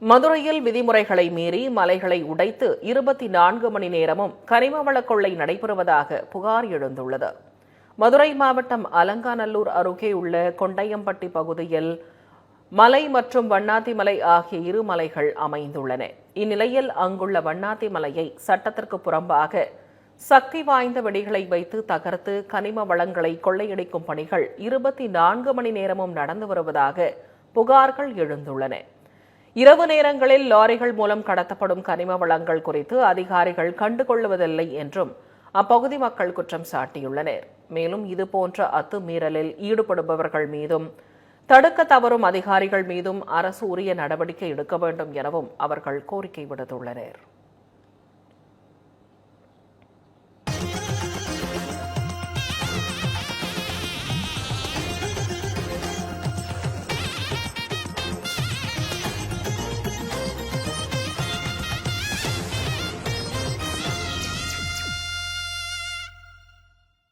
மதுரையில் விதிமுறைகளை மீறி மலைகளை உடைத்து 24 மணி நேரமும் கனிம வள கொள்ளை நடைபெறுவதாக புகார் எழுந்துள்ளது. மதுரை மாவட்டம் அலங்காநல்லூர் அருகே உள்ள கொண்டையம்பட்டி பகுதியில் மலை மற்றும் வண்ணாத்தி மலை ஆகிய இரு மலைகள் அமைந்துள்ளன. இந்நிலையில் அங்குள்ள வண்ணாத்தி மலையை சட்டத்திற்கு புறம்பாக சக்தி வாய்ந்த வெடிகளை வைத்து தகர்த்து கனிம வளங்களை கொள்ளையடிக்கும் பணிகள் 24 மணி நேரமும் நடந்து வருவதாக புகார்கள் எழுந்துள்ளன. இரவு நேரங்களில் லாரிகள் மூலம் கடத்தப்படும் கனிம வளங்கள் குறித்து அதிகாரிகள் கண்டுகொள்வதில்லை என்றும் அப்பகுதி மக்கள் குற்றம் சாட்டியுள்ளனர். மேலும் இதுபோன்ற அத்துமீறலில் ஈடுபடுபவர்கள் மீதும் தடுக்க தவறும் அதிகாரிகள் மீதும் அரசு உரிய நடவடிக்கை எடுக்க வேண்டும் எனவும் அவர்கள் கோரிக்கை விடுத்துள்ளனர்.